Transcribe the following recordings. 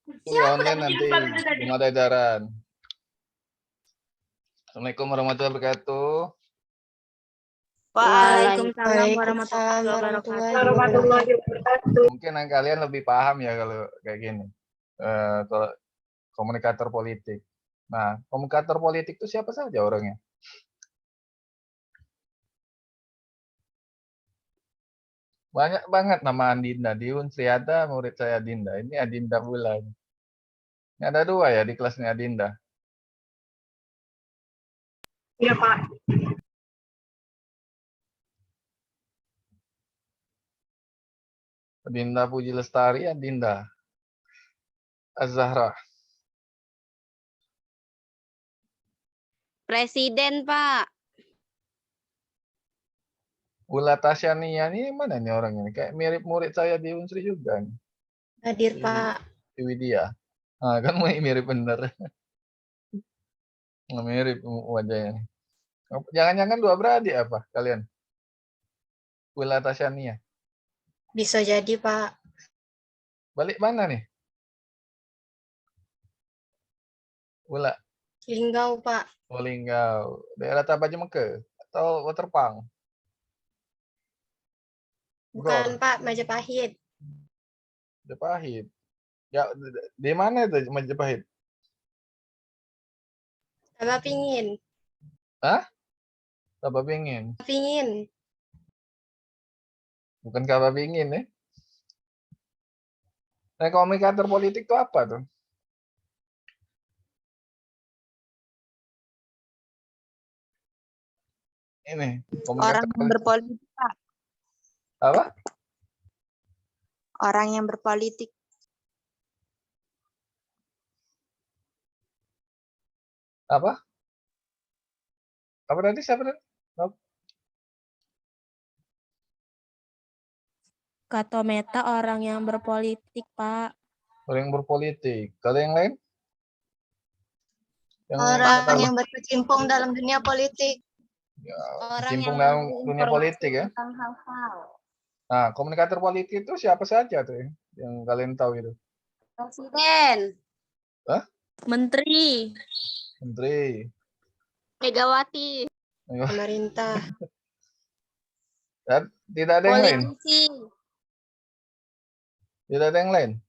Kuliah online nanti belum ada edaran. Assalamualaikum warahmatullahi wabarakatuh. Waalaikumsalam Waalaikumsalam warahmatullahi warahmatullahi wabarakatuh. Mungkin kalian lebih paham ya kalau kayak gini. Kalau komunikator politik. Nah, komunikator politik itu siapa saja orangnya? Banyak banget nama Adinda. Di Unsri ada murid saya Adinda. Ini Adinda Bulan. Ini ada 2 ya di kelasnya Adinda. Iya, Pak. Adinda Puji Lestari, Adinda Az-Zahra. Presiden, Pak. Ula Tasyania ini mana nih orang ini? Kayak mirip murid saya di Unsri juga nih. Hadir, Pak. Di Widya. Nah, kan mirip bener. Mirip wajahnya. Jangan-jangan 2 beradik apa kalian? Ula Tasyania. Bisa jadi, Pak. Balik mana nih? Ula. Linggau, Pak. Oh, Linggau. Daerah Tabajimeke atau Waterpang? Bukan, Pak. Majapahit. Majapahit. Ya, di mana itu Majapahit? Tabapingin. Hah? Tabapingin. Pingin. Bukan Kababingin ya. Nah, komunikator politik itu apa tuh? Ini Orang yang berpolitik, Pak. apa? Orang yang berpolitik. Apa? Apa tadi? Siapa tadi? Kata Meta orang yang berpolitik, Pak. Orang yang berpolitik. Kalau yang lain? Orang yang berkecimpung dalam dunia politik. Ya, Orang berkecimpung yang dalam dunia politik ya. tentang hal-hal. Nah, komunikator politik itu siapa saja tuh ya, yang kalian tahu itu? Presiden. Hah? Menteri. Menteri. Megawati. Pemerintah. Dan tidak ada yang lain. Politisi. Tidak ada yang lain.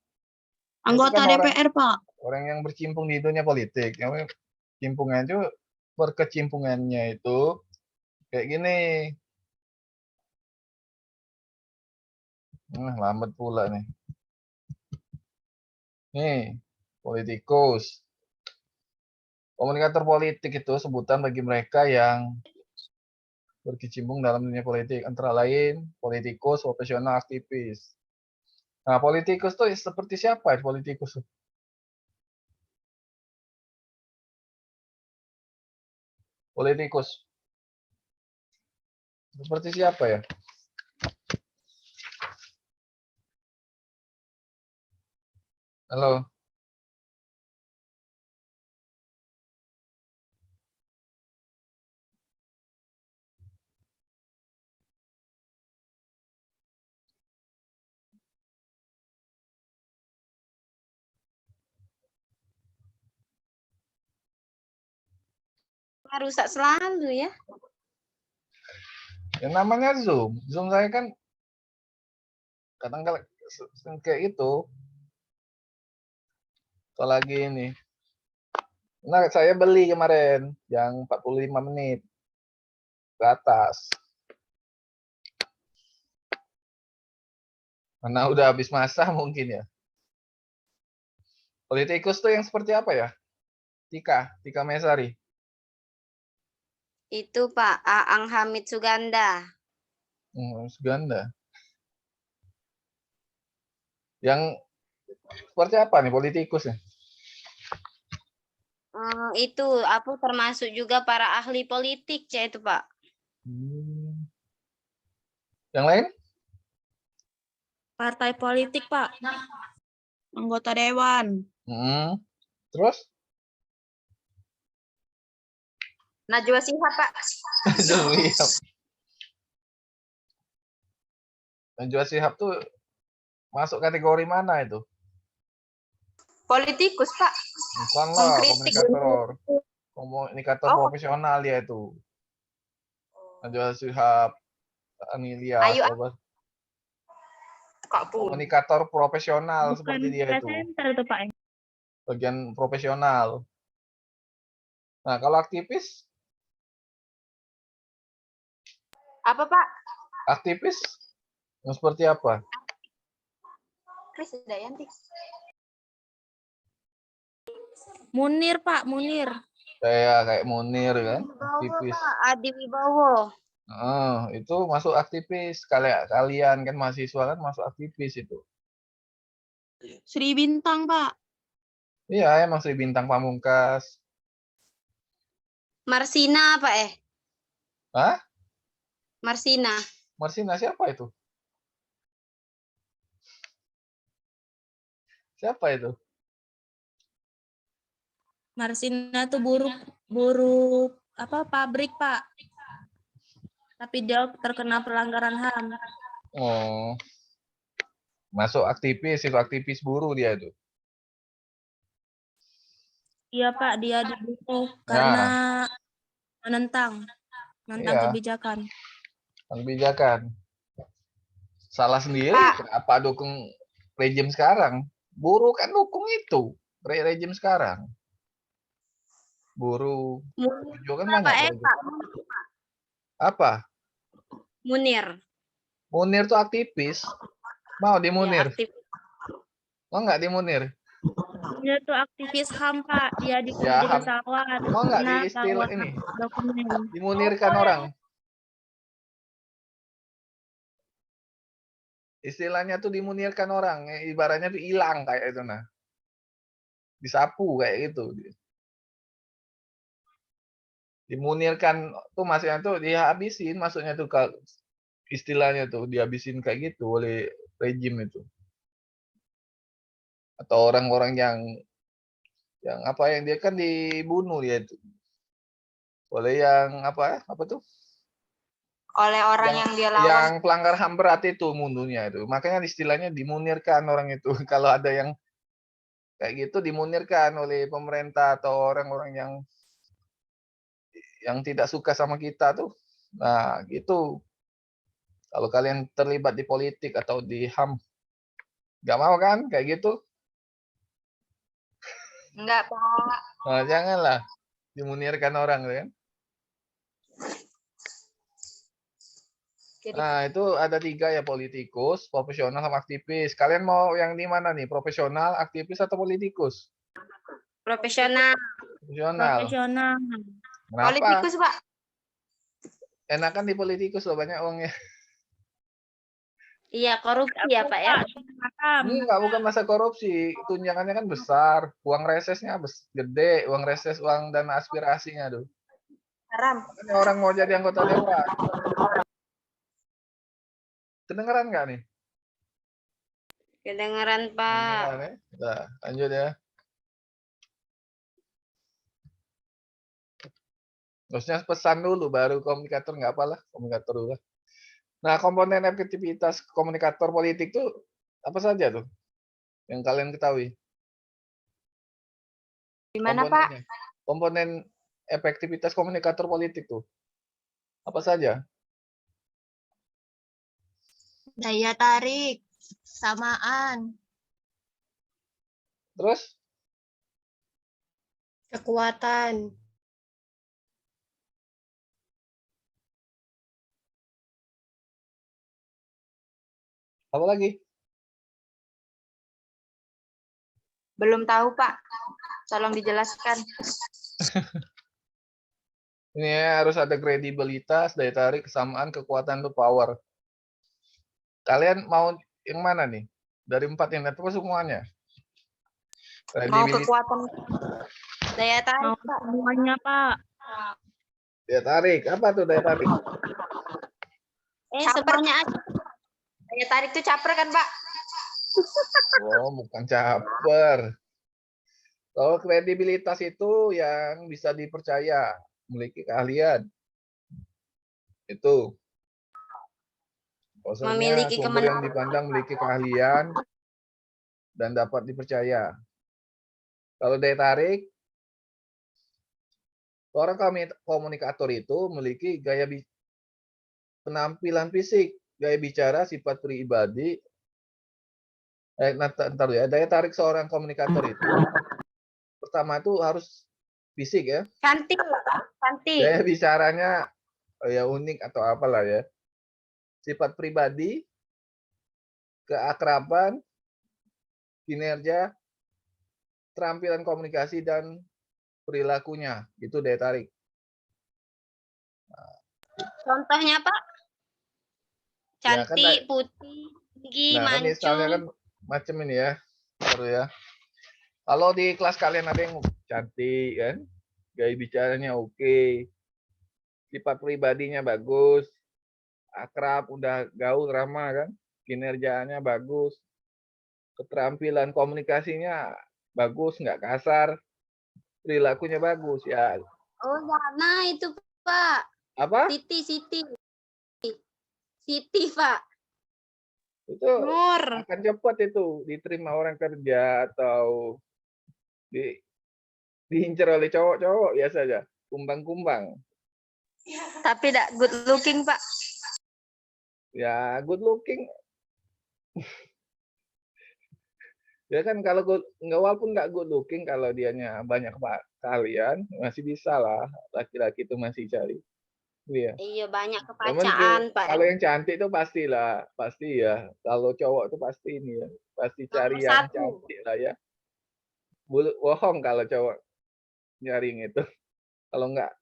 Anggota Itu kan DPR, Pak. Orang yang berkecimpung di dunia politik. Yang berkecimpungannya itu kayak gini. Lambat pula nih. Nih, politikus. Komunikator politik itu sebutan bagi mereka yang berkecimpung dalam dunia politik, antara lain politikus, profesional, aktivis. Nah, politikus itu seperti siapa ya politikus? Politikus. Seperti siapa ya? Halo. Rusak selalu ya. Yang namanya Zoom. Zoom saya kan kadang-kadang kayak itu. Kalau lagi ini. Nah, saya beli kemarin yang 45 menit ke atas. Karena udah habis masa mungkin ya. Politikus tuh yang seperti apa ya? Tika Mesari. Itu Pak Aang Hamid Suganda. Suganda. Yang seperti apa nih politikus ya? Itu aku termasuk juga para ahli politik ya itu Pak. Yang lain? Partai politik, Pak. Anggota dewan. Terus? Najwa Shihab Pak. Najwa Shihab tuh masuk kategori mana itu? Politikus, Pak. Bukan lah, Mengkritik. komunikator Oh. profesional dia itu. Najwa Shihab, Amelia, Ayu, apa? Kak Pun. Komunikator profesional Bukan seperti dia itu. presenter itu Pak. Bagian profesional. Nah, kalau aktivis, Apa, Pak? aktivis yang seperti apa? Krisdayanti. Munir Pak, Munir. Kayak Munir kan, Wibowo, aktivis. Pak. Adi Wibowo. Itu masuk aktivis. Kalian kan mahasiswa kan masuk aktivis itu. Sri Bintang Pak. Iya, emang Sri Bintang Pamungkas. Marsina, Pak Hah? Marsina. Marsina siapa itu? Siapa itu? Marsina tuh buruh apa pabrik Pak. Tapi dia terkena pelanggaran HAM. Oh. Masuk aktivis, itu aktivis buruh dia itu. Iya Pak, dia dibunuh karena menentang Iya. kebijakan. Kebijakan. Salah sendiri, Pak. kenapa dukung rejim sekarang? Buruh kan dukung itu, rejim sekarang. Buruh, juga kan banyak. Pak rejim. Apa? Munir. Munir tuh aktivis. Mau di Munir? Ya, aktif. Mau nggak di Munir? Dia tuh aktivis HAM Pak, dia di Ya, HAM. pesawat. Mau nggak di Nah, istilah bawa ini? dokumen. Dimunirkan orang. Istilahnya tuh dimunirkan orang, ibaratnya tuh hilang kayak itu nah. Disapu kayak gitu. Dimunirkan tuh maksudnya tuh dihabisin, maksudnya tuh istilahnya tuh dihabisin kayak gitu oleh rejim itu. Atau orang-orang yang apa yang dia kan dibunuh dia itu. Oleh yang apa tuh? Oleh orang yang dia lawan. Yang pelanggar HAM berat itu mundunya itu. Makanya istilahnya dimunirkan orang itu. Kalau ada yang kayak gitu dimunirkan oleh pemerintah atau orang-orang yang tidak suka sama kita tuh. Nah, gitu. Kalau kalian terlibat di politik atau di HAM, nggak mau kan kayak gitu? Enggak, Pak. Nah, janganlah dimunirkan orang kan. Jadi, Nah, itu ada 3 ya, politikus, profesional, sama aktivis. Kalian mau yang di mana nih? Profesional, aktivis, atau politikus? Profesional. Profesional. Profesional. Kenapa? politikus, Pak. Enakan di politikus loh, banyak uangnya. Iya, korupsi ya, Pak ya. HAM. Enggak, bukan masa korupsi. Tunjangannya kan besar. Uang resesnya gede. Uang reses, uang dana aspirasinya tuh. Haram. Makanya orang mau jadi anggota dewan. Kedengeran nggak nih? Kedengeran, Pak. Kedengeran ya? Nah, lanjut ya. Terusnya pesan dulu, baru komunikator nggak apalah, komunikator dulu. Nah, komponen efektivitas komunikator politik tuh apa saja tuh yang kalian ketahui? Gimana, Pak? Komponen efektivitas komunikator politik tuh apa saja? Daya tarik, samaan, Terus kekuatan, apa lagi? Belum tahu, Pak. Tolong dijelaskan. Ini ya, harus ada kredibilitas, daya tarik, kesamaan, kekuatan tuh power. Kalian mau yang mana nih? Dari 4 ini atau semuanya? Mau kekuatan. Daya tarik, Mau Pak. semuanya Pak. Daya tarik, apa tuh daya tarik? Caper. Semuanya aja. Daya tarik itu caper kan, Pak? Oh, bukan caper. Kalau kredibilitas itu yang bisa dipercaya, memiliki keahlian. Itu. Maksudnya Memiliki sumber yang kemenangan. dipandang memiliki keahlian dan dapat dipercaya. Kalau daya tarik, seorang komunikator itu memiliki penampilan fisik, gaya bicara, sifat pribadi. Ntar ya, daya tarik seorang komunikator itu pertama itu harus fisik ya. Cantik. Cantik. Gaya bicaranya ya unik atau apalah ya. Sifat pribadi, keakraban, kinerja, keterampilan komunikasi dan perilakunya, itu daya tarik. Contohnya, Pak? Ya, kan Cantik, putih, tinggi, Nah, kan misalnya kan mancung. macam ini ya, baru ya. Kalau di kelas kalian ada yang cantik kan, gaya bicaranya oke, sifat pribadinya bagus, akrab, udah gaul, ramah kan, kinerjanya bagus, keterampilan komunikasinya bagus, nggak kasar, perilakunya bagus ya. Oh, Yana itu, Pak. Apa? Siti. Siti, Pak. Itu Nur. akan cepat itu diterima orang kerja atau diincar oleh cowok-cowok biasa aja, kumbang-kumbang. Tapi tidak good looking, Pak. Ya, good looking. Ya kan kalau nggak, walaupun nggak good looking, kalau dianya banyak kalian masih bisa lah, laki-laki itu masih cari. Iya. Iya, banyak Cuman kepacaan, Pak. kalau yang cantik itu pastilah, pasti ya. Kalau cowok itu pasti ini ya, pasti cari Nomor yang 1. cantik lah ya. Bohong kalau cowok nyaring itu. Kalau nggak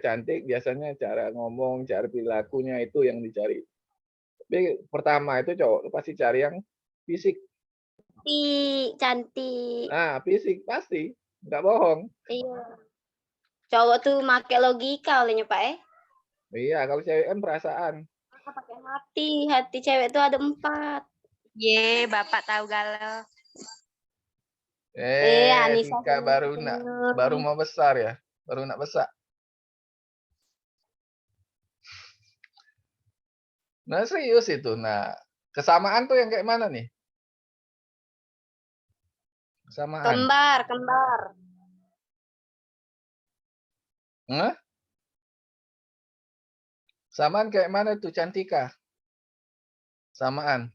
cantik, biasanya cara ngomong, cara perilakunya itu yang dicari. Tapi pertama itu cowok itu pasti cari yang fisik. Cantik. Nah, fisik pasti, nggak bohong. Iya. Cowok tuh make logika olehnya, Pak, Iya, kalau cewek kan perasaan. pakai hati. Hati cewek tuh ada 4. Ye, Bapak tahu galau. Anissa Tika baru mau besar ya, baru nak besar. Nah, serius itu. Nah, kesamaan tuh yang kayak mana nih? Kesamaan. Kembar. Hah? Samaan kayak mana tuh, Cantika? Samaan.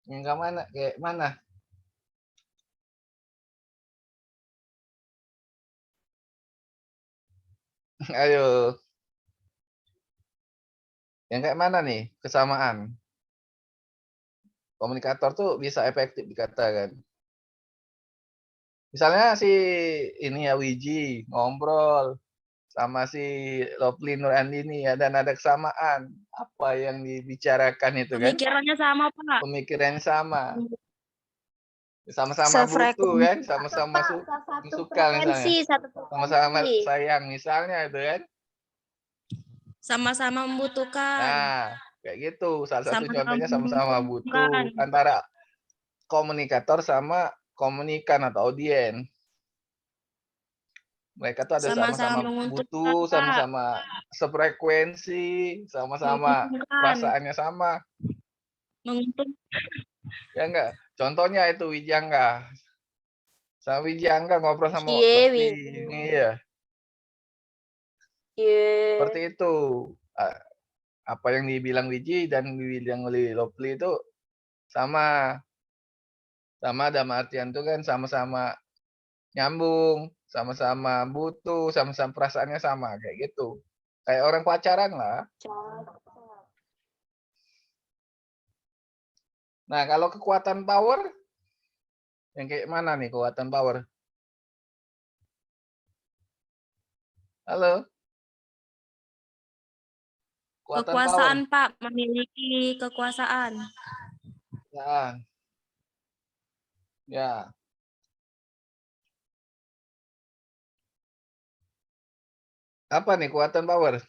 Yang mana? Kayak mana? Ayo. Yang kayak mana nih kesamaan? Komunikator tuh bisa efektif dikatakan. Misalnya si ini ya Wiji ngobrol sama si Lovely Nur Andini ya, dan ada kesamaan. Apa yang dibicarakan itu kan? Pemikirannya sama, Pak. Pemikirannya sama. Sama-sama butuh kan? Sama-sama suka misalnya. Sama-sama sayang misalnya itu kan? Sama-sama membutuhkan. Nah, kayak gitu. Salah satu Sama-sama contohnya sama-sama butuh menguntungkan. antara komunikator sama komunikan atau audien. Mereka tuh ada Sama-sama sama-sama menguntungkan, butuh, Pak. sama-sama sefrekuensi, sama-sama Menguntungkan. perasaannya sama. Menguntungkan. Ya enggak? Contohnya itu Wijangga. Sama Wijangga ngobrol sama Cie, Lovely. Iya, seperti itu. Apa yang dibilang Wiji dan dibilang oleh Lovely itu sama. Sama dalam artian itu kan sama-sama nyambung, sama-sama butuh, sama-sama perasaannya sama, kayak gitu. Kayak orang pacaran lah. Nah, kalau kekuatan power, yang kayak mana nih kekuatan power? Halo? Kekuasaan, Pak. Memiliki kekuasaan. Ya. Ya. Apa nih kekuatan power?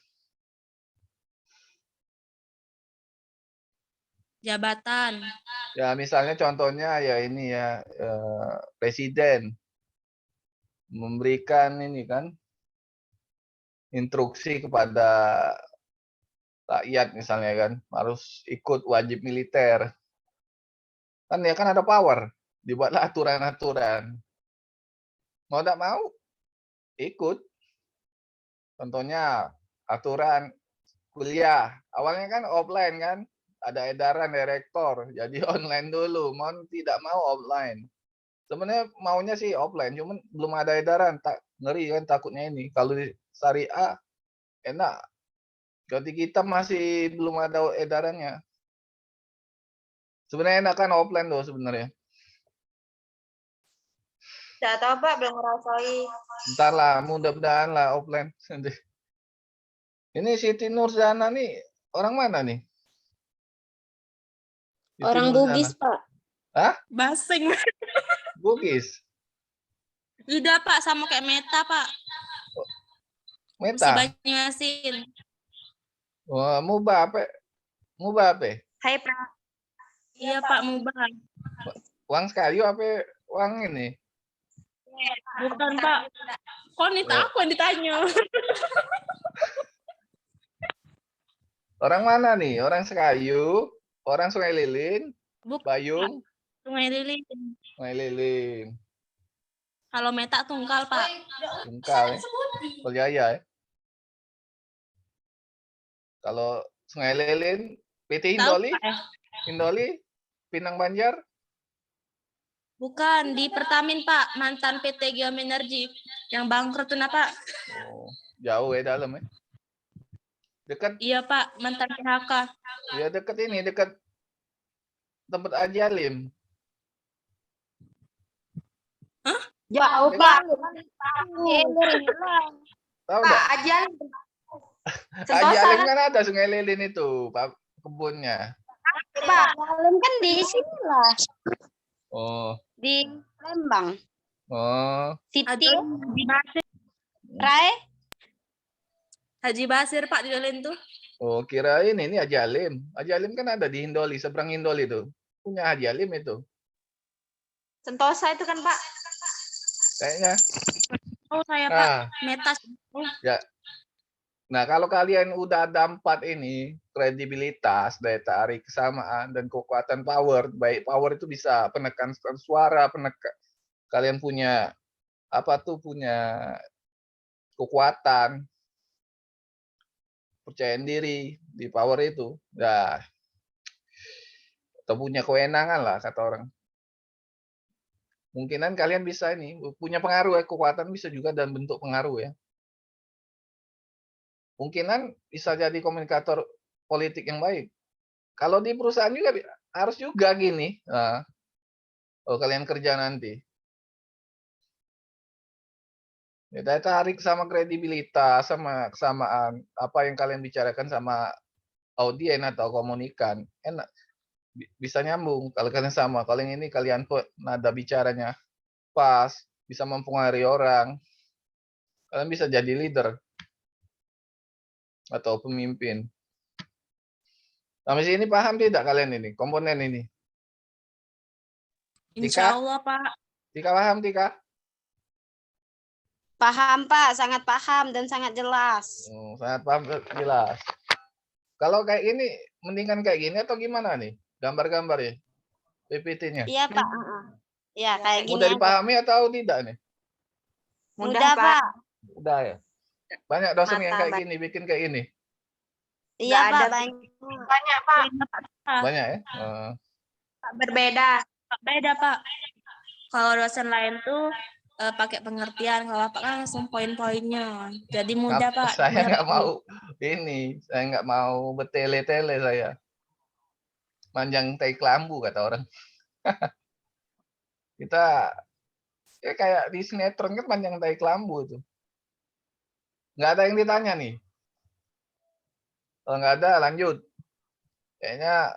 Jabatan. Ya, misalnya contohnya ya ini ya, presiden memberikan ini kan instruksi kepada rakyat misalnya kan harus ikut wajib militer. Kan ya kan ada power, dibuatlah aturan-aturan. Mau tidak mau ikut. Contohnya aturan kuliah. Awalnya kan offline kan, ada edaran dari rektor, jadi online dulu. Mau tidak mau offline. Sebenarnya maunya sih offline, cuman belum ada edaran. Tak ngeri kan takutnya ini. Kalau di syariah enak. Kalau di kita masih belum ada edarannya. Sebenarnya enak kan offline tuh sebenarnya. Tidak tahu Pak, belum ngerasain. Ntar lah, mudah-mudahan lah offline. Ini Siti Nurzana nih orang mana nih? Siti Orang Nurzana. Bugis, Pak. Hah? Basing. Bugis? Udah Pak, sama kayak Meta Pak. Meta? Banyuasin. Wah, Mubah apa? Mubah apa? Hai Pak. Iya Pak, Mubah. Uang Sekayu apa uang ini? Bukan Pak. Kok Nita aku yang ditanya? Orang mana nih? Orang Sekayu? Orang Sungai Lilin? Bukan Bayung? Sungai Lilin. Sungai Lilin. Kalau Meta Tungkal Pak. Tungkal ya? Berjaya ya? Kalau Sungai Lilin, PT Tahu Indoli? Pak ya? Indoli? Pinang Banjar? Bukan, di Pertamin Pak, mantan PT Geomenergi yang bangkrut tuh Pak. Oh, jauh ya dalam ya? Dekat, Iya Pak, mantan PHK. ya dekat ini, dekat tempat Haji Alim. Jauh Ya Pak. Tahu Pak, enggak? ajan. Haji Alim Sentosa kan ada Sungai Lilin itu, Pak, kebunnya. Pak. Dalam kan di sini lah. Oh, Di Lembang. oh. Siti, Ada Haji Basir, Rai. Haji Basir Pak di Lilin tuh. Oh, kirain ini Haji Alim. Haji Alim kan ada di Indoli, seberang Indoli itu. Punya Haji Alim itu. Sentosa itu kan Pak. Kayaknya. Oh saya Pak, Nah, Meta. ya. Nah, kalau kalian udah ada 4 ini, kredibilitas, daya tarik, kesamaan, dan kekuatan power, baik power itu bisa penekan suara, kalian punya apa tuh, punya kekuatan, percaya diri di power itu. Nah, atau punya kewenangan lah kata orang. Mungkinan kalian bisa ini punya pengaruh ya, kekuatan bisa juga dan bentuk pengaruh ya. Mungkinan bisa jadi komunikator politik yang baik. Kalau di perusahaan juga harus juga gini. Nah, kalau kalian kerja nanti. Ya, daya tarik sama kredibilitas, sama kesamaan apa yang kalian bicarakan sama audien atau komunikan, enak. Bisa nyambung kalau kalian sama. Kalau yang ini kalian kok nada bicaranya pas, bisa mempengaruhi orang. Kalian bisa jadi leader atau pemimpin. Sampai sini paham tidak kalian ini komponen ini? Insya Allah Pak. Tika paham Tika? Paham Pak, sangat paham dan sangat jelas. Sangat paham jelas. Kalau kayak gini, mendingan kayak gini atau gimana nih? Gambar-gambar ya? PPT-nya. Iya Pak. Ya kayak gini. Mudah aja. dipahami atau tidak nih? Mudah Pak. Udah ya. Banyak dosen yang Mata, kayak gini, bikin kayak gini. Iya Nggak Pak. ada. Banyak. Banyak Pak. Banyak ya. Berbeda. Beda Pak. Kalau dosen lain tuh pakai pengertian, kalau Pak kan langsung poin-poinnya. Jadi mudah Pak. Saya nggak mengerti. mau ini, saya nggak mau bertele-tele saya. Manjang tai kelambu kata orang. Kita ya kayak di sinetron kan panjang tai kelambu itu. Nggak ada yang ditanya nih. Kalau nggak ada lanjut. Kayaknya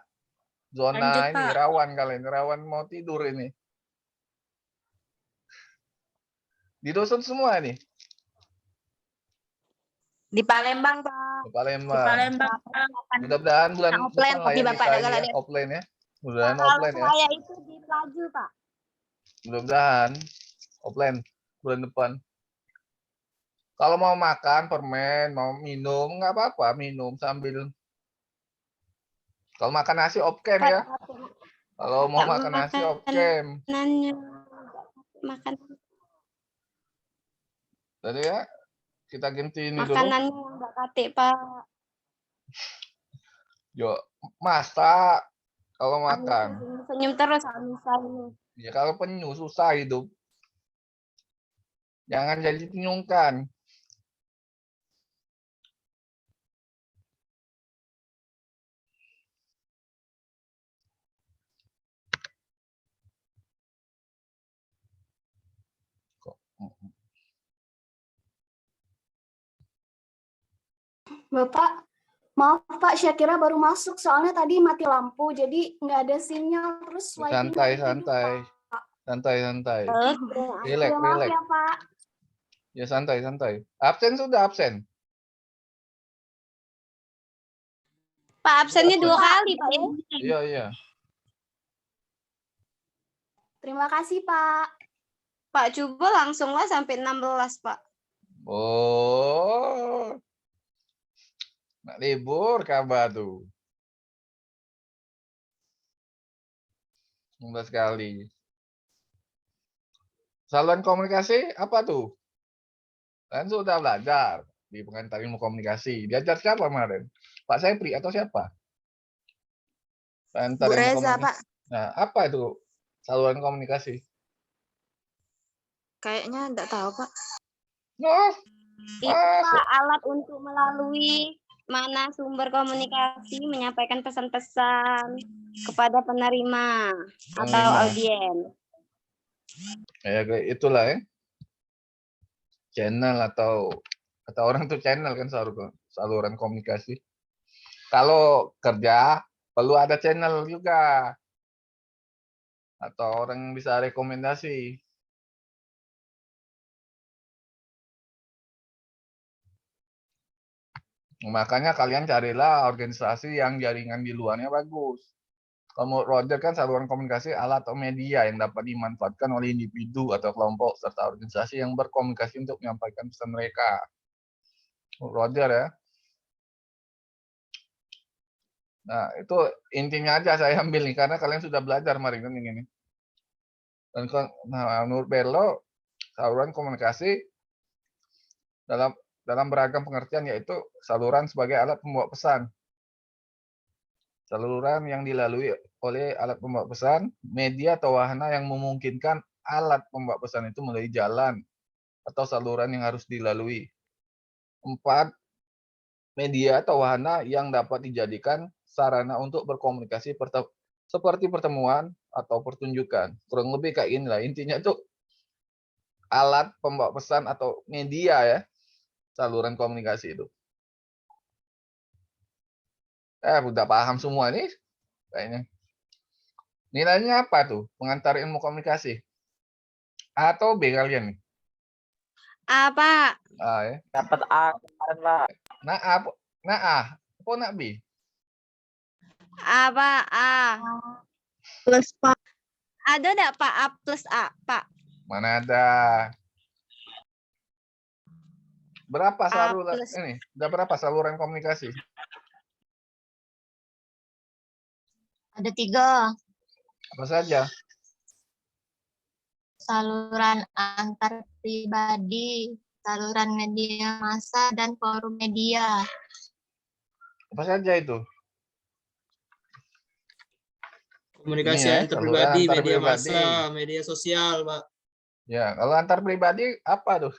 zona Lanjut, ini Pak. rawan kalian, rawan mau tidur ini. Di dosen semua nih. Di Palembang Pak. Di Di Palembang. Palembang Pak. Mudah-mudahan bulan Offline, depan lah tapi ya Bapak bisa ada ini ya, galak- offline ya. Mudah-mudahan Kalau offline ya. saya itu di Pelaju Pak. Mudah-mudahan offline bulan depan. Kalau mau makan permen, mau minum nggak apa-apa, minum sambil Kalau makan nasi off-cam ya. Kalau mau Kak, makan nasi off-cam. makanannya makan Tadi ya, kita ganti ini dulu. makanannya yang enggak kate, Pak. Yo, masak kalau makan. Senyum terus misalnya. Ya kalau penyu susah hidup. Jangan jadi penyungkan. Bapak, maaf Pak, Syakira baru masuk soalnya tadi mati lampu, jadi nggak ada sinyal terus wifi-nya Santai, hidup, santai. Pak. Santai. Oke. Relax, Ya, maaf relax. ya Pak. Ya santai. Absen sudah absen. Pak, absennya 2 kali, Pak ya. Iya. Terima kasih Pak. Pak coba langsung lah sampai 16, Pak. Oh. Nak libur kabar tuh. 16 kali. Saluran komunikasi apa tuh? Kan sudah belajar di pengantar ilmu komunikasi. Diajar siapa kemarin? Pak Sepri atau siapa? Pengantar Bu ilmu Reza, komunikasi. Pak. Nah, apa itu saluran komunikasi? Kayaknya enggak tahu, Pak. Oh, Itu Pak, alat untuk melalui mana sumber komunikasi menyampaikan pesan-pesan kepada penerima atau audiens. Ya kayak itulah ya. Channel atau orang tuh channel kan saluran komunikasi. Kalau kerja perlu ada channel juga. Atau orang yang bisa rekomendasi. Makanya kalian carilah organisasi yang jaringan di luarnya bagus. Kalau Roger kan saluran komunikasi alat atau media yang dapat dimanfaatkan oleh individu atau kelompok serta organisasi yang berkomunikasi untuk menyampaikan pesan mereka. Roger ya. Nah, itu intinya aja saya ambil nih karena kalian sudah belajar kemarin kan ini. Dan menurut Berlo, saluran komunikasi dalam beragam pengertian yaitu saluran sebagai alat pembawa pesan. Saluran yang dilalui oleh alat pembawa pesan, media atau wahana yang memungkinkan alat pembawa pesan itu melalui jalan atau saluran yang harus dilalui. 4. Media atau wahana yang dapat dijadikan sarana untuk berkomunikasi seperti pertemuan atau pertunjukan. Kurang lebih kayak inilah. Intinya itu alat pembawa pesan atau media ya. Saluran komunikasi itu. Udah paham semua nih kayaknya. Nilainya apa tuh? Pengantar ilmu komunikasi. A atau B kalian nih? A, Pak. A ya. Dapat A kemarin, Pak. Nah A, apa nak B? A, Pak. A. Plus Pak. Ada enggak Pak A plus A, Pak? Mana ada? Berapa saluran plus. ini? Udah berapa saluran komunikasi? Ada 3. Apa saja? Saluran antar pribadi, saluran media massa, dan forum media. Apa saja itu? Komunikasi Ini ya, antar saluran pribadi, antar media pribadi. massa, media sosial, Pak. Ya, kalau antar pribadi apa tuh?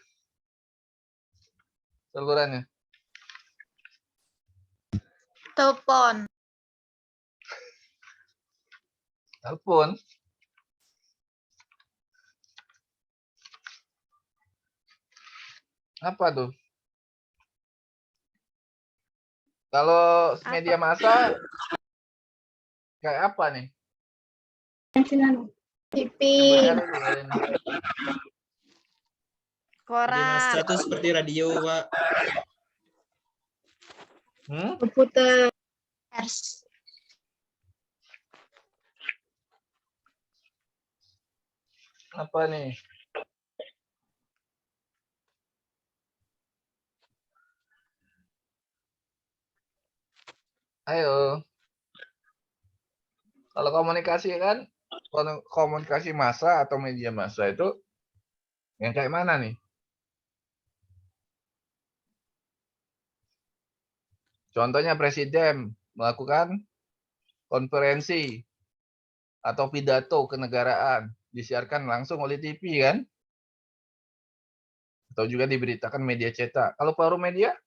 Salurannya. Telepon. Telepon. Apa tuh? Kalau media massa kayak apa nih? TV. Media massa Koran. itu seperti radio, Pak. Komputer. Pers. Apa nih? Ayo. Kalau komunikasi kan, komunikasi massa atau media massa itu yang kayak mana nih? Contohnya presiden melakukan konferensi atau pidato kenegaraan disiarkan langsung oleh TV kan? Atau juga diberitakan media cetak. Kalau forum media?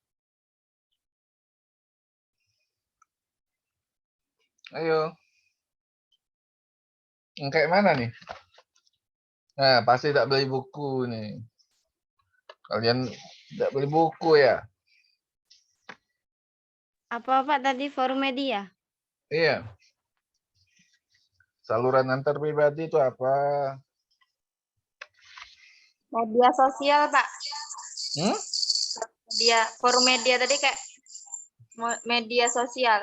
Ayo. Yang kayak mana nih? Nah, pasti tidak beli buku nih. Kalian tidak beli buku ya? Apa Pak tadi forum media? Iya. Saluran antar pribadi itu apa? Media sosial, Pak. Hmm? Forum media tadi kayak media sosial.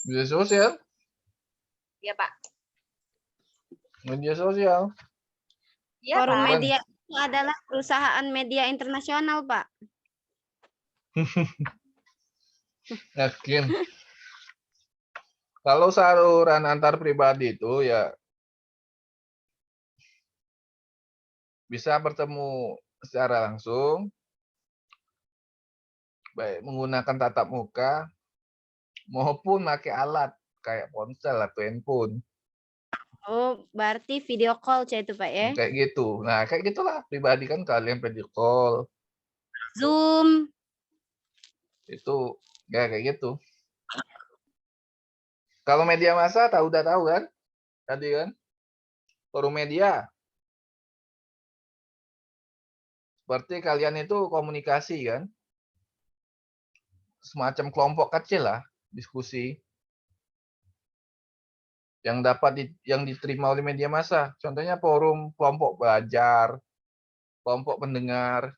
Media sosial? Iya, Pak. Media sosial. Iya, Forum Pak. media itu adalah perusahaan media internasional, Pak. Yakin. Kalau saluran antar pribadi itu ya bisa bertemu secara langsung, baik menggunakan tatap muka maupun pakai alat kayak ponsel atau handphone. Oh, berarti video call itu Pak ya? Kayak gitu. Nah, kayak gitulah pribadi kan kalian video call Zoom. itu ya kayak gitu. Kalau media massa udah tahu kan? Tadi kan? Forum media. Seperti kalian itu komunikasi kan? Semacam kelompok kecil lah, diskusi yang yang diterima oleh media massa. Contohnya forum kelompok belajar, kelompok pendengar.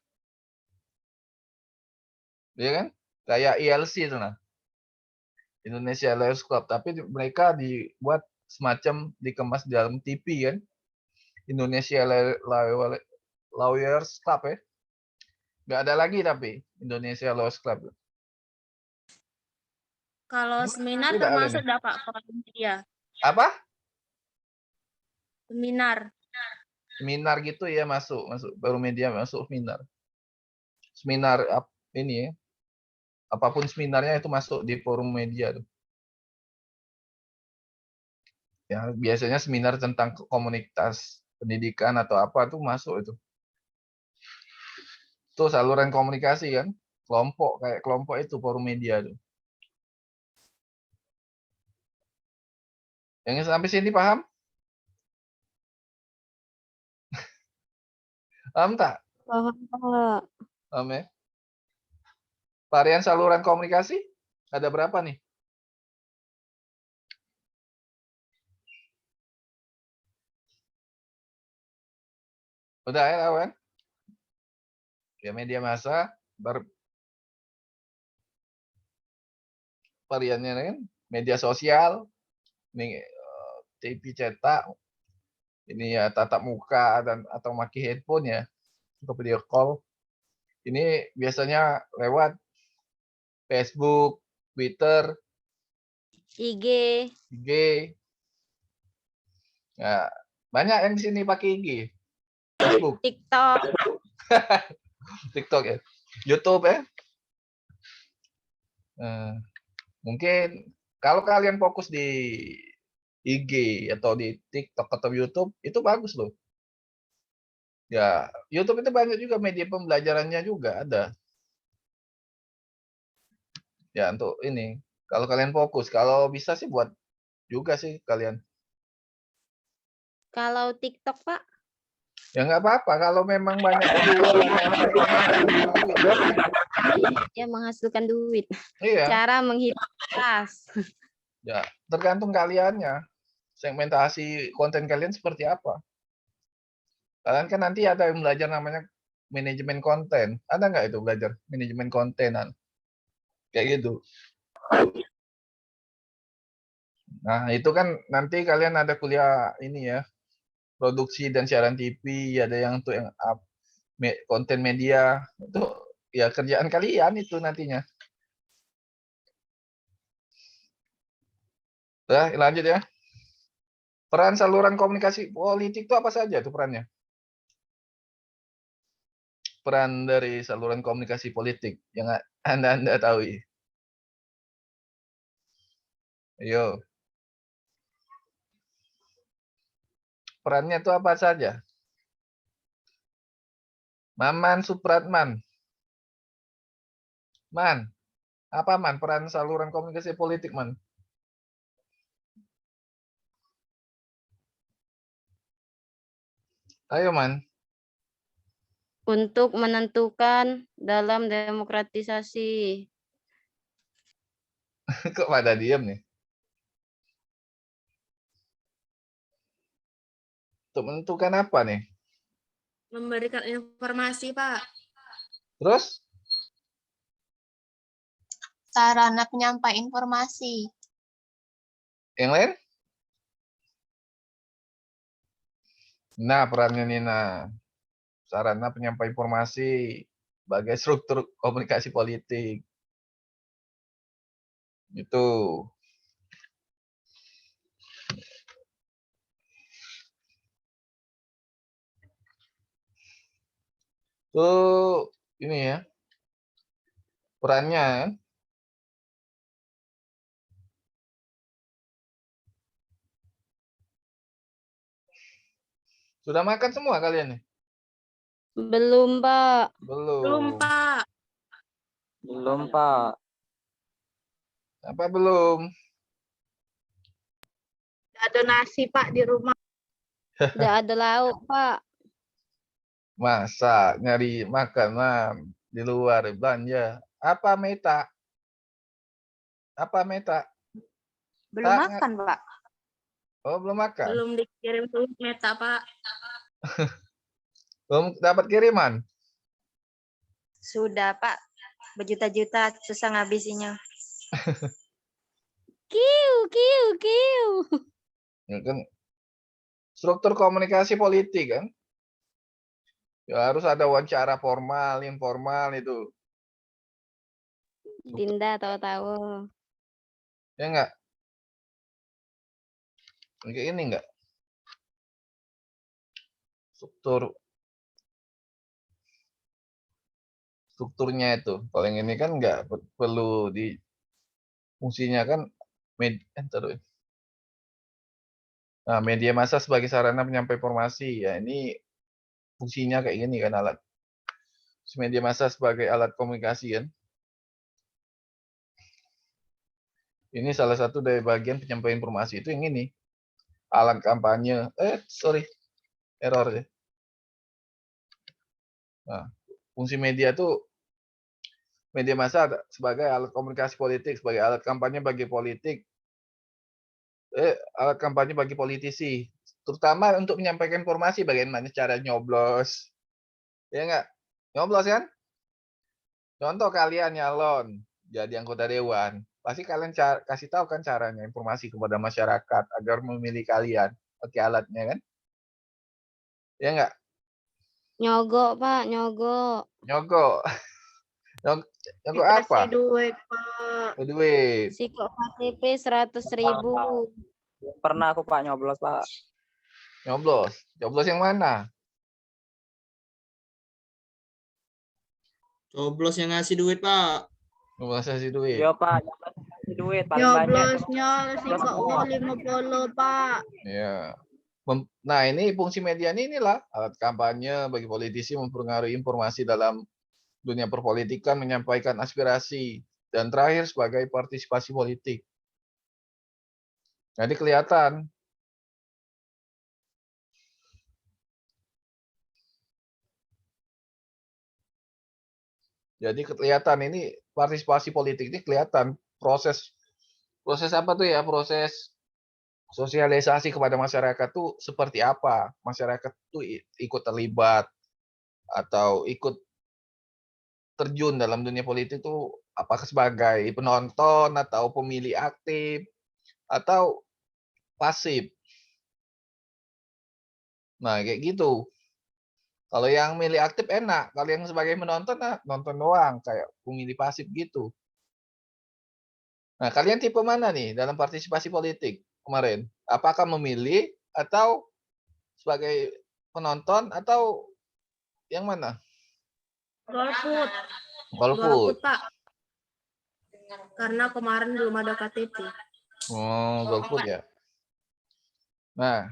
Ya kan? Kayak ILC itu nah. Indonesia Lawyers Club, tapi mereka dibuat semacam dikemas di dalam TV kan. Indonesia Lawyers Club ya. Nggak ada lagi tapi Indonesia Lawyers Club. Kalau seminar Tidak ada termasuk nih. dapat forum media. Apa? Seminar. Seminar gitu ya masuk baru media masuk seminar. Seminar ini ya. Apapun seminarnya itu masuk di forum media tuh. Ya, biasanya seminar tentang komunitas pendidikan atau apa tuh masuk itu. Itu saluran komunikasi kan, kelompok kayak kelompok itu forum media tuh. Yang sampai sini paham? Paham tak? Paham, Pak. Paham ya? Varian saluran komunikasi ada berapa nih? Udah ya tahu kan? Ya media massa, variannya kan media sosial, ini TV cetak, ini ya tatap muka dan atau pakai handphone ya untuk video call. Ini biasanya lewat Facebook, Twitter, IG, IG. Nah, banyak yang di sini pakai IG. Facebook, TikTok. TikTok ya, YouTube ya. Mungkin kalau kalian fokus di IG atau di TikTok atau YouTube itu bagus loh. Ya, YouTube itu banyak juga media pembelajarannya juga ada. Ya, untuk ini. Kalau kalian fokus, kalau bisa sih buat juga sih kalian. Kalau TikTok, Pak? Ya nggak apa-apa kalau memang banyak Ya, menghasilkan duit. Iya. Cara menghitung kas. Ya, tergantung kaliannya. Segmentasi konten kalian seperti apa. Kalian kan nanti ada yang belajar namanya manajemen konten. Ada nggak itu belajar manajemen kontenan? Kayak gitu. Nah, itu kan nanti kalian ada kuliah ini ya. Produksi dan siaran TV, ada yang untuk yang konten media. Itu ya kerjaan kalian itu nantinya. Udah, lanjut ya. Peran saluran komunikasi politik itu apa saja tuh perannya? Peran dari saluran komunikasi politik yang Anda tahu. Ayo. Perannya itu apa saja? Maman Supratman. Man, apa Man peran saluran komunikasi politik, Man? Ayo, Man. Untuk menentukan dalam demokratisasi. Kok pada diem nih? Untuk menentukan apa nih? Memberikan informasi, Pak. Terus? Sarana penyampai informasi. Yang lain? Nah, perannya Nina. Sarana penyampai informasi sebagai struktur komunikasi politik. Itu. Tuh, ini ya. Perannya. Sudah makan semua kalian nih? Belum, Pak. Belum, Belum. Pak. Belum, Pak. Apa belum? Ada nasi Pak di rumah. Tidak ada lauk, Pak. Masa nyari makanan di luar belanja? Apa Meta? Apa Meta? Belum Tak, makan Pak. Oh, belum makan? Belum dikirim ke Meta, Pak. Belum dapat kiriman? Sudah Pak. Berjuta-juta susah ngabisinya. Kiu, kiu, kiu. Ya kan struktur komunikasi politik kan? Ya harus ada wawancara formal, informal itu. Dinda tahu-tahu. Ya enggak? Kayak ini enggak? Strukturnya itu. Kalau yang ini kan enggak perlu di fungsinya kan media massa sebagai sarana penyampaian informasi. Ya ini fungsinya kayak gini kan alat. Media massa sebagai alat komunikasi kan. Ini salah satu dari bagian penyampaian informasi itu yang ini. Alat kampanye. Error ya. Nah, fungsi media tuh media massa sebagai alat komunikasi politik, sebagai alat kampanye bagi politik. Alat kampanye bagi politisi, terutama untuk menyampaikan informasi bagaimana cara nyoblos. Ya enggak? Nyoblos kan? Contoh kalian nyalon jadi anggota dewan, pasti kalian kasih tahu kan caranya informasi kepada masyarakat agar memilih kalian pakai alatnya kan? Ya enggak? Nyogok, Pak, nyogok. Nyogok. Nyogok apa? Dikasih duit Pak. Duit. Sikok KTP 100.000. Pernah aku, Pak, nyoblos, Pak. Nyoblos. Nyoblos yang mana? Coblos yang ngasih duit, Pak. Nyoblos kasih duit. Iya, Pak. Nyoblos kasih duit paling banyak. Nyoblosnya sikok uang 50 Pak. Ya. Nah, ini fungsi media inilah alat kampanye bagi politisi mempengaruhi informasi dalam dunia perpolitikan, menyampaikan aspirasi, dan terakhir sebagai partisipasi politik. Jadi kelihatan. Jadi kelihatan ini partisipasi politik ini kelihatan proses apa tuh ya, proses sosialisasi kepada masyarakat tuh seperti apa, masyarakat tuh ikut terlibat atau ikut terjun dalam dunia politik tuh apakah sebagai penonton atau pemilih aktif atau pasif. Nah, kayak gitu. Kalau yang milih aktif enak, kalau yang sebagai penonton nonton doang kayak pemilih pasif gitu. Nah, kalian tipe mana nih dalam partisipasi politik kemarin? Apakah memilih atau sebagai penonton atau yang mana? Golput. Golput. Golput, Pak. Karena kemarin belum ada KTP. Oh, golput ya. Nah,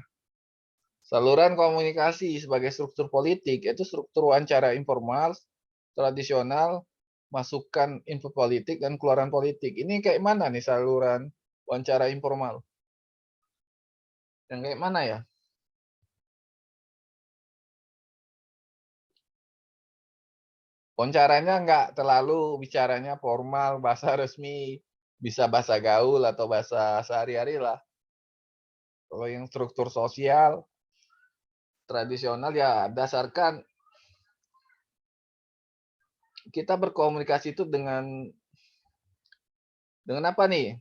saluran komunikasi sebagai struktur politik itu struktur wawancara informal, tradisional, masukan info politik dan keluaran politik. Ini kayak mana nih saluran wawancara informal? Yang kayak mana ya? Wawancaranya nggak terlalu bicaranya formal, bahasa resmi, bisa bahasa gaul atau bahasa sehari-hari lah. Kalau yang struktur sosial, tradisional ya dasarkan kita berkomunikasi itu dengan apa nih?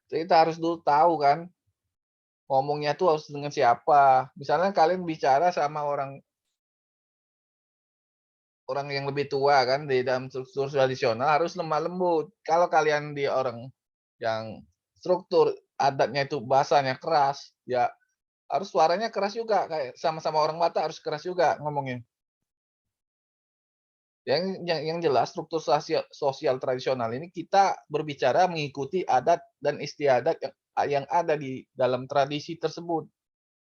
Kita harus dulu tahu kan, ngomongnya tuh harus dengan siapa. Misalnya kalian bicara sama orang yang lebih tua kan di dalam struktur tradisional harus lemah lembut. Kalau kalian di orang yang struktur adatnya itu bahasanya keras, ya harus suaranya keras juga, kayak sama-sama orang Batak harus keras juga ngomongnya. Yang jelas struktur sosial tradisional ini kita berbicara mengikuti adat dan istiadat yang ada di dalam tradisi tersebut,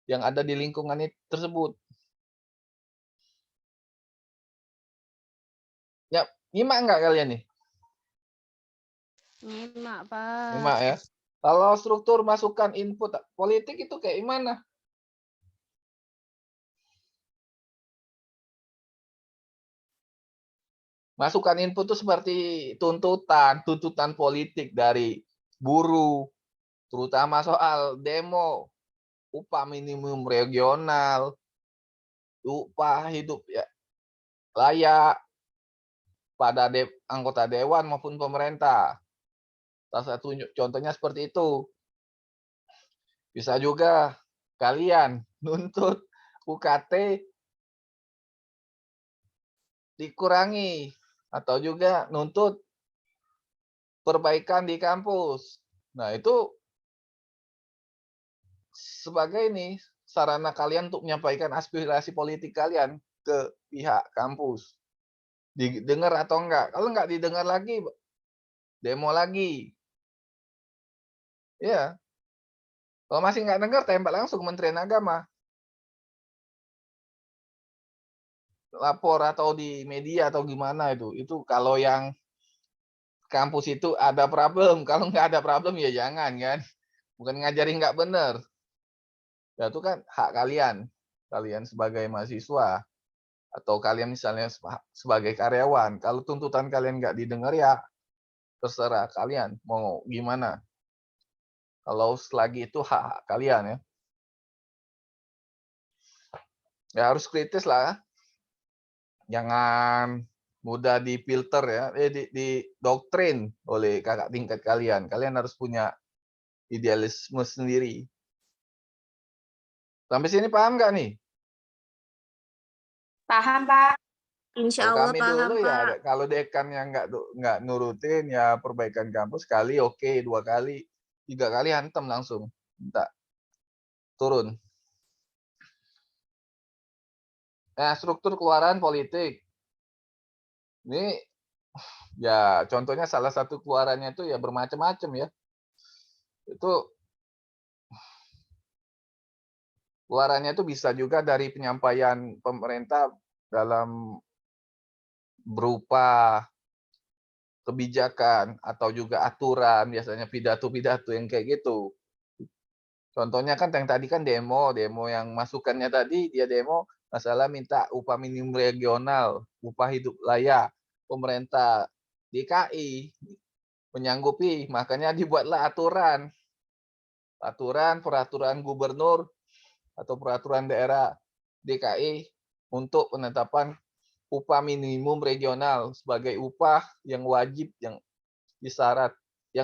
yang ada di lingkungan tersebut. Ya, nyimak nggak kalian nih? Nyimak, Pak. Nyimak ya. Kalau struktur masukan input politik itu kayak gimana? Masukan input itu seperti tuntutan politik dari buruh, terutama soal demo, upah minimum regional, upah hidup ya layak pada anggota dewan maupun pemerintah. Salah satu contohnya seperti itu. Bisa juga kalian nuntut UKT dikurangi atau juga nuntut perbaikan di kampus. Nah, itu sebagai ini sarana kalian untuk menyampaikan aspirasi politik kalian ke pihak kampus. Didengar atau enggak? Kalau enggak didengar lagi, demo lagi. Ya. Kalau masih enggak dengar, tembak langsung Kementerian Agama. Lapor atau di media atau gimana itu. Itu kalau yang kampus itu ada problem. Kalau nggak ada problem ya jangan kan. Bukan ngajarin nggak bener. Ya itu kan hak kalian. Kalian sebagai mahasiswa. Atau kalian misalnya sebagai karyawan. Kalau tuntutan kalian nggak didengar ya terserah kalian mau gimana. Kalau selagi itu hak kalian ya. Ya harus kritis lah. Jangan mudah difilter ya, di doktrin oleh kakak tingkat kalian. Kalian harus punya idealisme sendiri. Sampai sini paham nggak nih? Paham, Pak. Insya Kalau Allah kami paham, dulu Pak. ya, kalau dekannya nggak nurutin ya perbaikan kampus sekali oke, 2 kali, 3 kali hantem langsung, minta turun. Nah, struktur keluaran politik. Ini ya contohnya salah satu keluarannya itu ya bermacam-macam ya. Itu keluarannya itu bisa juga dari penyampaian pemerintah dalam berupa kebijakan atau juga aturan, biasanya pidato-pidato yang kayak gitu. Contohnya kan yang tadi kan demo yang masukannya tadi dia demo masalah minta upah minimum regional, upah hidup layak. Pemerintah DKI menyanggupi, makanya dibuatlah peraturan gubernur atau peraturan daerah DKI untuk penetapan upah minimum regional sebagai upah yang wajib yang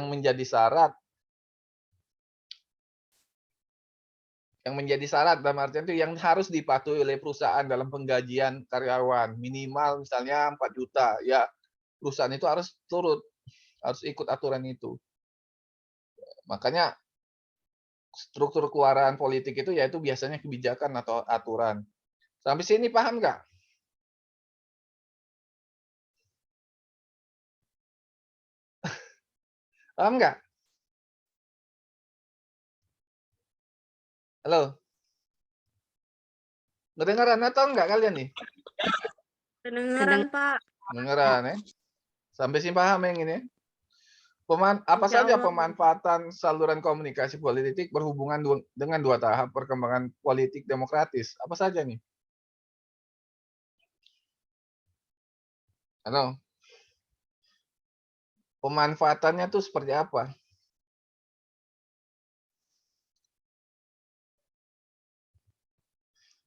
menjadi syarat dalam artian itu yang harus dipatuhi oleh perusahaan dalam penggajian karyawan minimal misalnya 4 juta ya perusahaan itu harus ikut aturan itu. Makanya struktur keluaran politik itu yaitu biasanya kebijakan atau aturan. Sampai sini paham nggak? Paham nggak? Halo? Kedengaran atau enggak kalian nih? Kedengeran, Pak. Kedengaran ya? Sampai sini paham yang ini? Apa Insya saja Allah. pemanfaatan saluran komunikasi politik berhubungan dengan dua tahap perkembangan politik demokratis? Apa saja nih? Halo? Pemanfaatannya tuh seperti apa?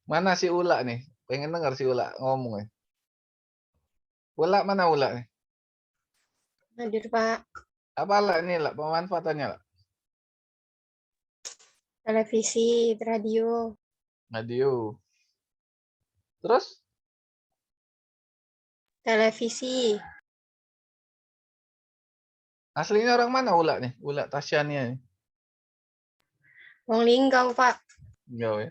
Mana si Ula nih? Pengen dengar si Ula ngomong ya. Ula mana Ula nih? Hadir, Pak. Apa lah ini lah pemanfaatannya lah? Televisi, radio. Radio. Terus Televisi. aslinya orang mana Ula nih? Ula Tasyania nih. Wong Linggau, Pak. Enggak ya.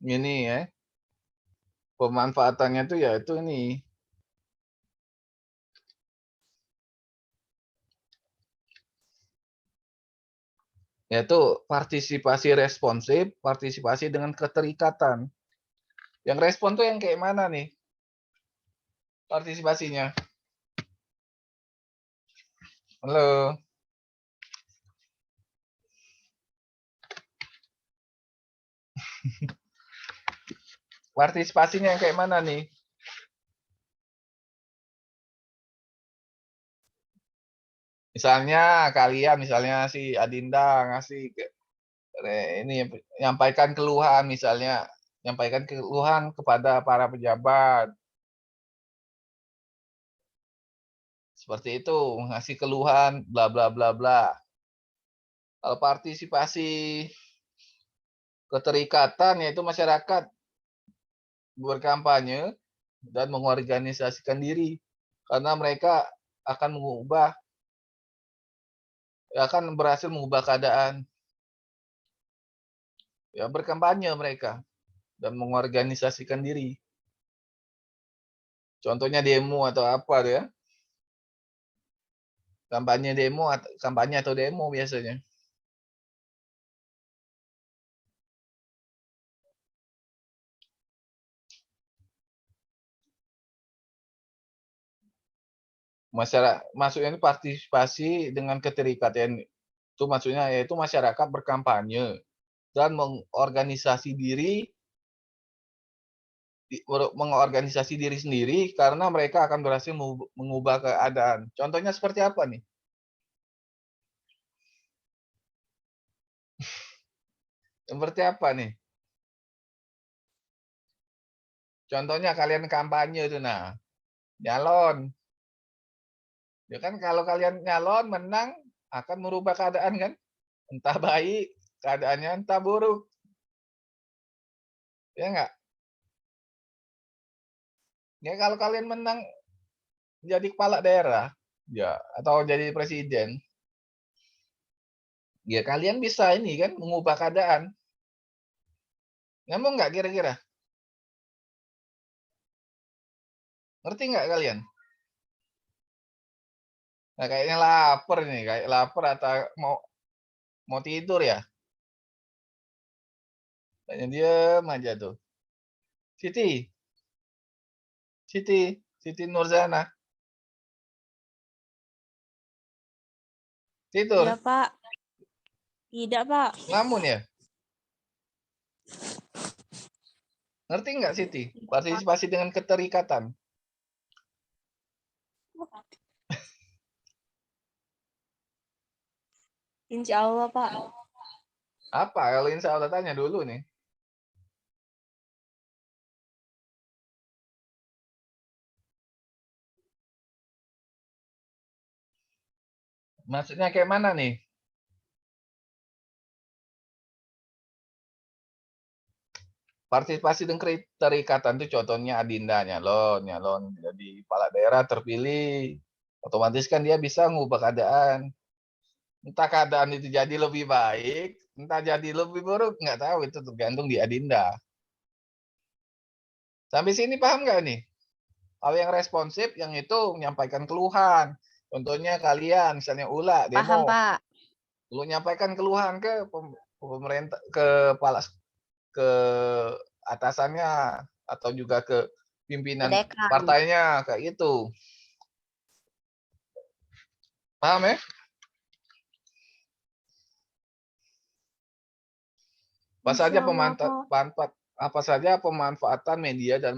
Ini ya. Pemanfaatannya tuh yaitu ini. Yaitu partisipasi responsif, partisipasi dengan keterikatan. Yang respon tuh yang kayak mana nih? Partisipasinya. Halo. Partisipasinya yang kayak mana nih? Misalnya kalian, misalnya si Adinda ngasih ini menyampaikan keluhan, misalnya menyampaikan keluhan kepada para pejabat. Seperti itu, ngasih keluhan bla bla bla bla. Kalau partisipasi keterikatan yaitu masyarakat berkampanye dan mengorganisasikan diri karena mereka akan berhasil mengubah keadaan. Ya, berkampanye mereka dan mengorganisasikan diri. Contohnya demo atau apa ya? Kampanye atau demo biasanya. Maksudnya ini partisipasi dengan keterikatan itu maksudnya yaitu masyarakat berkampanye dan mengorganisasi diri sendiri karena mereka akan berhasil mengubah keadaan. Contohnya seperti apa nih? Seperti apa nih? Contohnya kalian kampanye itu nah, nyalon. Ya kan kalau kalian nyalon menang akan merubah keadaan kan? Entah baik keadaannya, entah buruk. Ya enggak? Ya kalau kalian menang jadi kepala daerah, ya atau jadi presiden, ya kalian bisa ini kan mengubah keadaan. Nyambung nggak kira-kira? Ngerti nggak kalian? Nah, kayaknya lapar nih, kayak lapar atau mau tidur ya? Kayaknya diem aja tuh. Siti, Siti Nurzana. Tidur, Iya, Pak. Tidak, Pak. ngamun ya? Ngerti nggak Siti? Partisipasi dengan keterikatan. Insya Allah, Pak. Apa? Kalau insya Allah tanya dulu nih. Maksudnya kayak mana nih? partisipasi dan keterikatan itu contohnya Adinda nyalon jadi kepala daerah terpilih, otomatis kan dia bisa ngubah keadaan. Entah keadaan itu jadi lebih baik, entah jadi lebih buruk, nggak tahu, itu tergantung di Adinda. Sampai sini paham nggak nih? Kalau yang responsif, yang itu menyampaikan keluhan. Contohnya kalian, misalnya Ula, Paham, demo. Pak. Lu nyampaikan keluhan ke pemerintah, ke atasannya, atau juga ke pimpinan Dekan. partainya, kayak gitu. Paham ya? Apa saja pemanfaatan media dan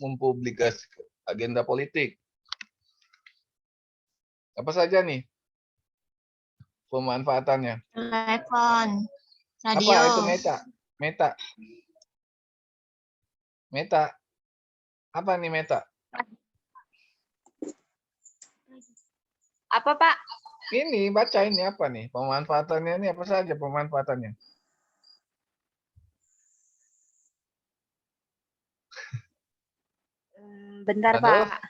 mempublikasi agenda politik? Apa saja nih pemanfaatannya? Telepon, Apa itu radio, Meta? Apa nih Meta? Apa, Pak? Ini baca ini apa nih? Pemanfaatannya ini apa saja pemanfaatannya? Bentar, Aduh. Pak.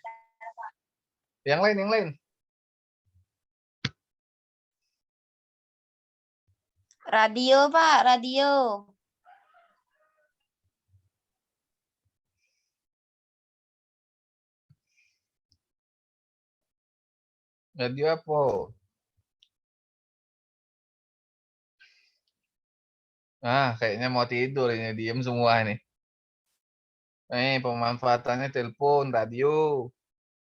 Yang lain. Radio, Pak, radio. Radio apa? Kayaknya mau tidur ini, diem semua nih. Pemanfaatannya telepon, radio,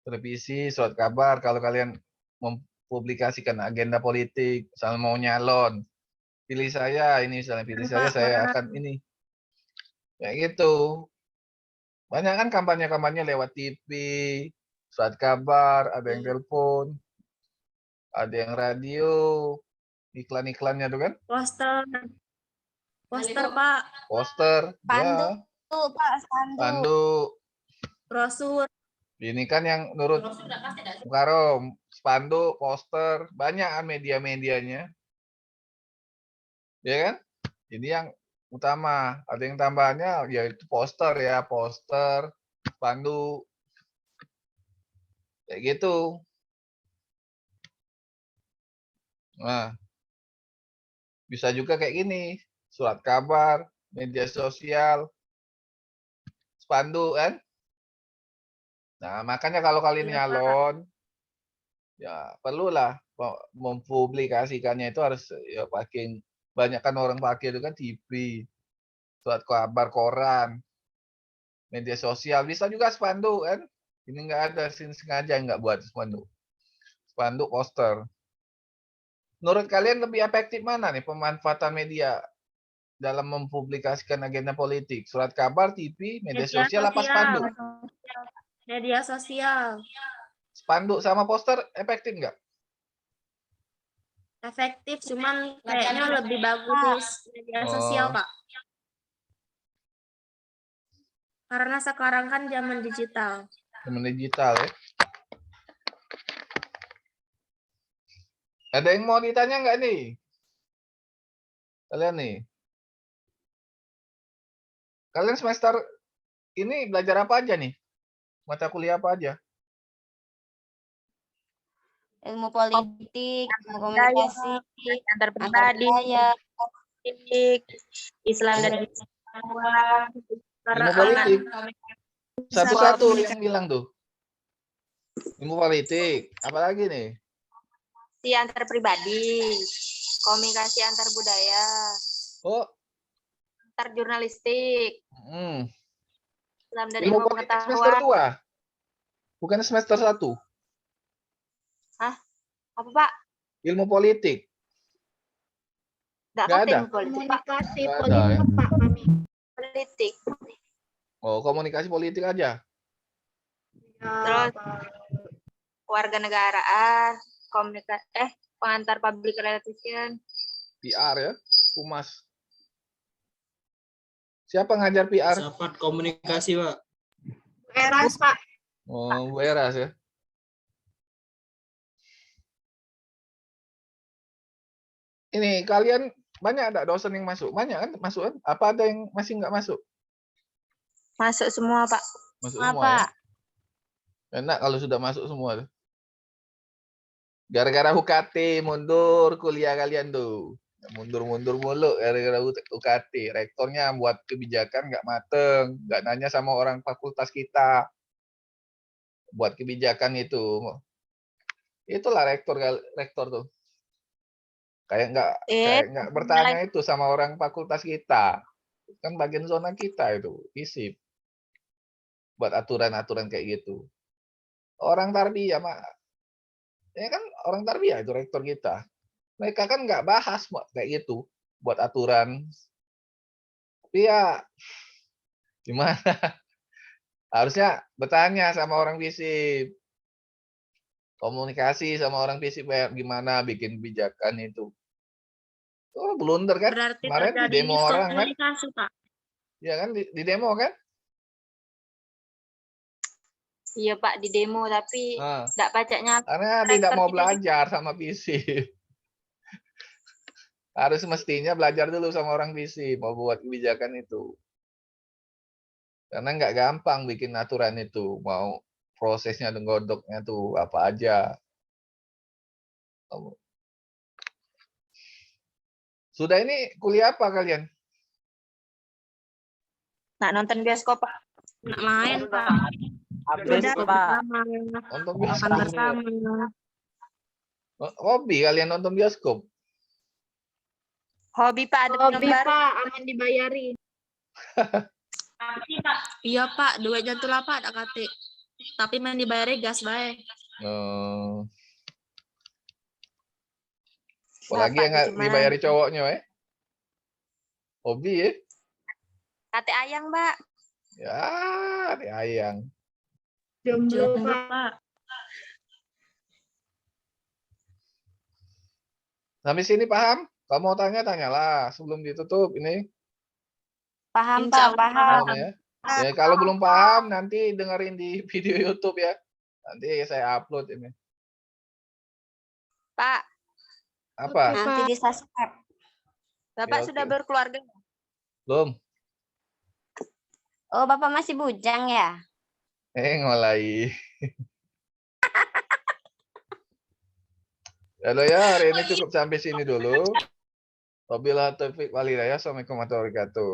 televisi, surat kabar. Kalau kalian mempublikasikan agenda politik, misalnya mau nyalon, pilih saya ini, misalnya pilih saya akan ini. Kayak gitu. Banyak kan kampanye-kampanye lewat TV, surat kabar, ada yang telepon, ada yang radio, iklan-iklannya tuh kan, Poster, Pak. poster, Pandu, ya, Pak, spanduk. spanduk. Brosur. Ini kan yang menurut Karom, spanduk, poster, banyak kan media-medianya. Ya kan? Ini yang utama. Ada yang tambahannya yaitu poster ya, poster, spanduk. Kayak gitu. Nah, bisa juga kayak gini, surat kabar, media sosial, spanduk kan. Nah, makanya kalau kalian nyalon, ya perlulah mempublikasikannya itu harus ya pakai, banyak kan orang pakai itu kan TV, surat kabar, koran, media sosial, bisa juga spanduk kan. Ini nggak ada, sengaja nggak buat spanduk. Spanduk, poster. Menurut kalian lebih efektif mana nih pemanfaatan media dalam mempublikasikan agenda politik? Surat kabar, TV, media sosial, apa spanduk? Media sosial. Spanduk sama poster efektif nggak? Efektif, cuman kayaknya lebih bagus media sosial, Pak. Karena sekarang kan zaman digital. Zaman digital ya. Ada yang mau ditanya nggak nih? Kalian nih. Kalian semester ini belajar apa aja nih? Mata kuliah apa aja? Ilmu politik, ilmu komunikasi, Antar pribadi, politik, Islam dan Ilmu politik. Satu-satu yang bilang tuh. Ilmu politik. Apalagi nih? antar pribadi, komunikasi antar budaya, Oh, antar jurnalistik, Islam dan ilmu ilmu politik semester pengetahuan. 2. Bukan semester 1. Apa, Pak? Ilmu politik. Nggak Nggak ada. ilmu politik, Pak. Komunikasi Nggak ada, politik, ya? Pak, kami. Politik. Oh, komunikasi politik aja. Terus kewarganegaraan, pengantar public relation. PR ya, humas. Siapa ngajar PR? Filsafat komunikasi, Pak. Eras, Pak. Oh, Bu Eras ya. Ini kalian banyak ada dosen yang masuk? Banyak kan masuk kan? Apa ada yang masih nggak masuk? Masuk semua, Pak. Masuk Semua, semua ya. Pak. Enak kalau sudah masuk semua tuh. Gara-gara UKT mundur kuliah kalian tuh. Mundur-mundur mulu gara-gara UKT. Rektornya buat kebijakan nggak mateng, nggak nanya sama orang fakultas kita. Buat kebijakan itu. Itulah rektor tuh. Kayak nggak bertanya itu sama orang fakultas kita. Kan bagian zona kita itu, FISIP. Buat aturan-aturan kayak gitu. Orang tarbiyah mah, ya kan orang tarbiyah itu rektor kita. Mereka kan nggak bahas kayak gitu, buat aturan. Tapi ya gimana? Harusnya bertanya sama orang FISIP. Komunikasi sama orang FISIP gimana bikin kebijakan itu. Oh, blunder kan? Berarti Kemarin di terjadi demo orang kan? miskomunikasi, Pak. Ya kan di demo kan? Iya, Pak, di demo tapi Nah, enggak pacaknya. karena tidak mau belajar sama FISIP. Harus mestinya belajar dulu sama orang FISIP mau buat kebijakan itu. Karena nggak gampang bikin aturan itu. Mau prosesnya dan godoknya tuh apa aja. Sudah ini kuliah apa kalian? Nak nonton bioskop, Pak. Nak main, Pak. Habis, Udah Pak. bersama. Nonton Makan bioskop. bersama. Hobi kalian nonton bioskop? Hobi, Pak, ada Hobi, penggemar. Pak. Aman dibayarin. Iya, Pak. Duitnya tuh lah, Pak, tak kate. Tapi main dibayarin gas baik. Apalagi Bapak yang nggak gimana? dibayari cowoknya, Hobi ya? Kate ayang, Mbak. Ya, di ayang. Jomblo, Jomblo, Pak. Pak. Sampai sini paham? Kalau mau tanya, tanyalah sebelum ditutup ini. Paham, Insya Pak, Allah paham. Paham ya? Ya, kalau belum paham nanti dengerin di video YouTube ya. Nanti saya upload ini. Pak, Apa? nanti di subscribe. Bapak Ya, sudah oke. berkeluarga? Belum? Oh, Bapak masih bujang ya? Ngolai. Halo ya, hari ini cukup sampai sini dulu. Wabillahi taufiq wal hidayah. Assalamualaikum warahmatullahi wabarakatuh.